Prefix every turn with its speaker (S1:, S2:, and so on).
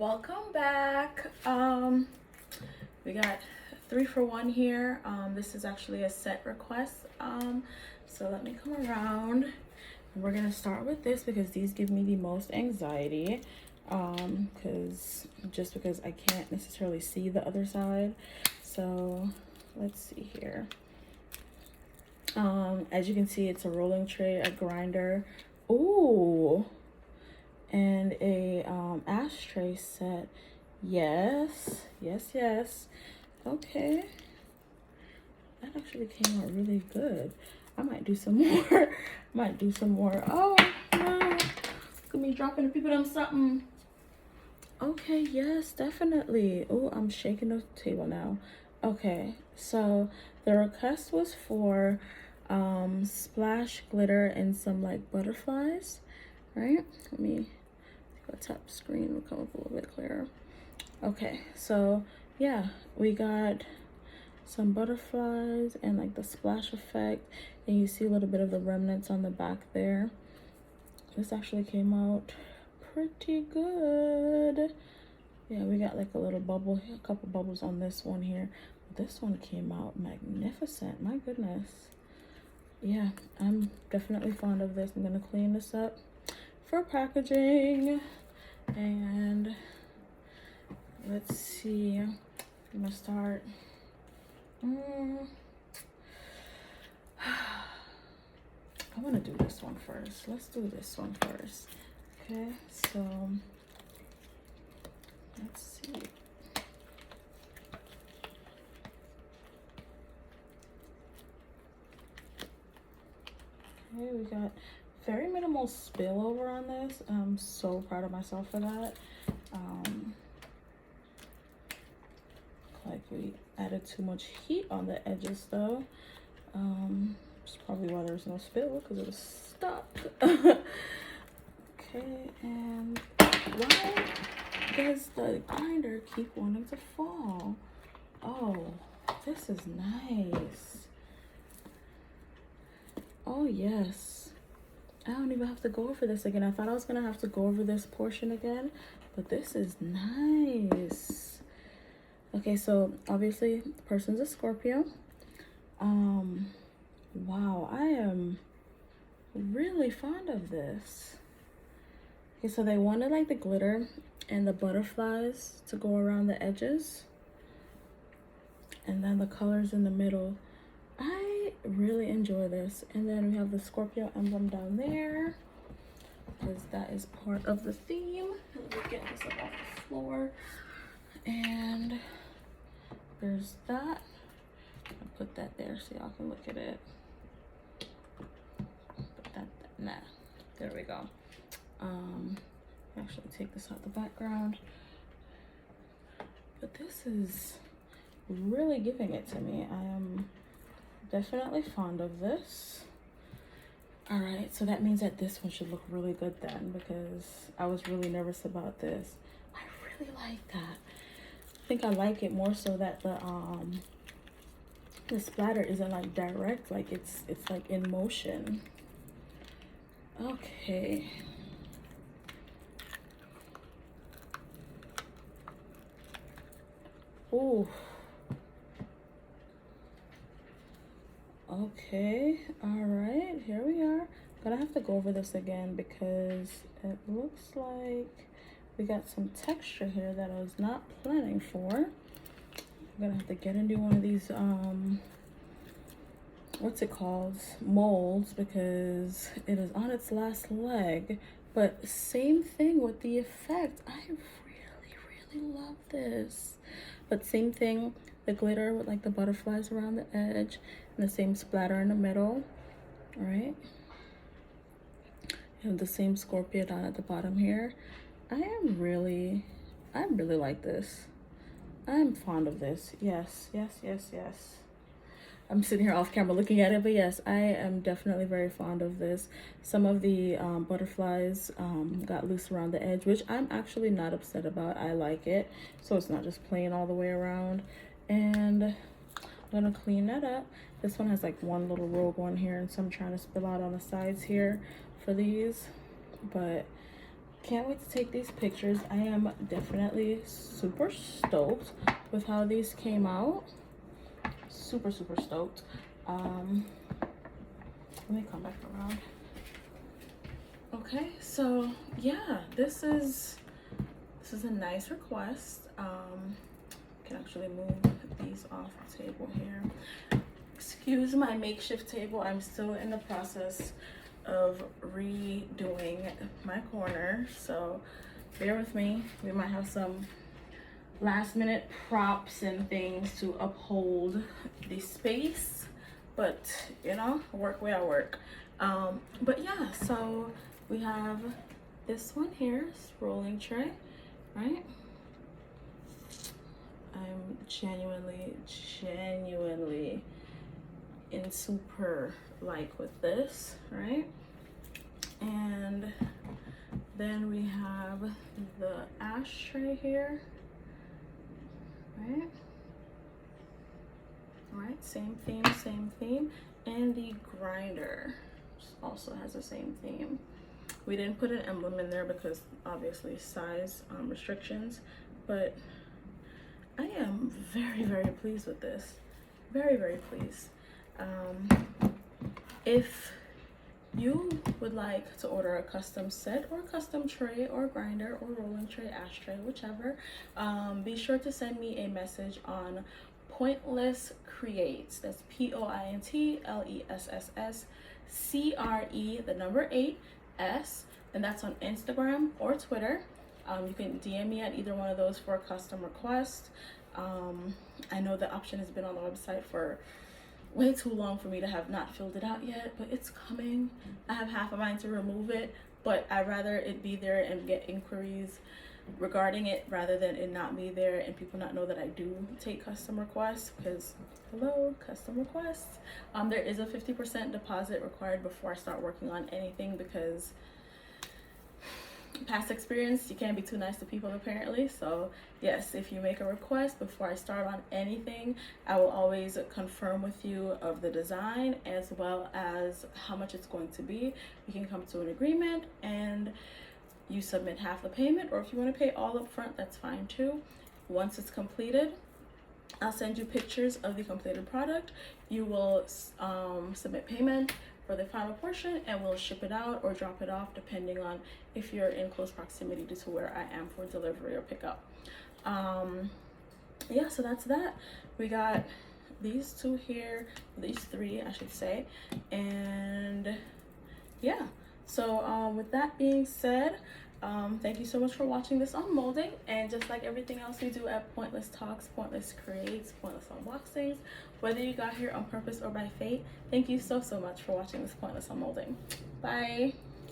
S1: Welcome back. We got 3 for 1 here. This is actually a set request. So let me come around and we're gonna start with this because these give me the most anxiety. Because I can't necessarily see the other side. So let's see here. As you can see, it's a rolling tray, a grinder. Ooh. And a ashtray set. Yes. Okay, that actually came out really good. I might do some more. Oh no, look at me dropping the people them something. Okay, yes, definitely. Oh, I'm shaking the table now. Okay, so the request was for splash glitter and some like butterflies, right? Let me tap screen, will come up a little bit clearer. Okay, so yeah, we got some butterflies and like the splash effect, and you see a little bit of the remnants on the back there. This actually came out pretty good. Yeah, we got like a little bubble, a couple bubbles on this one here. This one came out magnificent, my goodness. Yeah, I'm definitely fond of this. I'm gonna clean this up for packaging. And let's see, I'm gonna start. I want to do this one first. Let's do this one first. Okay, so let's see. Okay, we got very minimal spillover on this. I'm so proud of myself for that. Like we added too much heat on the edges though. It's probably why there's no spill, because it was stuck. Okay, and why does the grinder keep wanting to fall? Oh, this is nice. Oh yes, I don't even have to go over this again. I thought I was gonna have to go over this portion again, but this is nice. Okay, so obviously the person's a Scorpio. Wow, I am really fond of this. Okay, so they wanted like the glitter and the butterflies to go around the edges, and then the colors in the middle. I really enjoy this. And then we have the Scorpio emblem down there, because that is part of the theme. Let me get this up off the floor. And there's that. I'll put that there so y'all can look at it. Put that, nah, there we go. Actually take this out the background. But this is really giving it to me. I am definitely fond of this. All right, so that means that this one should look really good then, because I was really nervous about this. I really like that. I think I like it more so that the splatter isn't like direct, like it's like in motion. Okay. Ooh. Okay, all right, here we are. Gonna have to go over this again because it looks like we got some texture here that I was not planning for. I'm gonna have to get into one of these what's it called, molds, because it is on its last leg. But same thing with the effect. I really love this. But same thing, the glitter with like the butterflies around the edge and the same splatter in the middle. All right, and the same Scorpio down at the bottom here. I really like this. I'm fond of this. Yes. I'm sitting here off camera looking at it, but yes, I am definitely very fond of this. Some of the butterflies got loose around the edge, which I'm actually not upset about. I like it, so it's not just plain all the way around. And I'm gonna clean that up. This one has like one little rogue one here, and some trying to spill out on the sides here for these, but can't wait to take these pictures. I am definitely super stoked with how these came out. Super stoked. Let me come back around. Okay, so yeah, this is a nice request. Can actually move these off the table here. Excuse my makeshift table. I'm still in the process of redoing my corner, so bear with me. We might have some last minute props and things to uphold the space, but you know, work where I work. But yeah, so we have this one here, rolling tray, right? I'm genuinely in super like with this, right? And then we have the ashtray here, right? Same theme. And the grinder also has the same theme. We didn't put an emblem in there because obviously size restrictions, but I am very pleased with this. Very pleased. If you would like to order a custom set or custom tray or grinder or rolling tray, ashtray, whichever, be sure to send me a message on Pointless Creates. That's POINTLESSSCRE, the number 8S, and that's on Instagram or Twitter. You can DM me at either one of those for a custom request. I know the option has been on the website for way too long for me to have not filled it out yet, but it's coming. I have half a mind to remove it, but I'd rather it be there and get inquiries regarding it rather than it not be there and people not know that I do take custom requests, because hello, custom requests. There is a 50% deposit required before I start working on anything, because past experience, you can't be too nice to people apparently. So yes, if you make a request before I start on anything, I will always confirm with you of the design as well as how much it's going to be. We can come to an agreement and you submit half the payment, or if you want to pay all up front, that's fine too. Once it's completed, I'll send you pictures of the completed product. You will submit payment for the final portion and we'll ship it out or drop it off depending on if you're in close proximity to where I am for delivery or pickup. Yeah, so that's that. We got these two here, these three I should say, and yeah, so with that being said, thank you so much for watching this unmolding, and just like everything else we do at Pointless Talks, Pointless Creates, Pointless Unboxings, whether you got here on purpose or by fate, thank you so much for watching this Pointless Unmolding. Bye.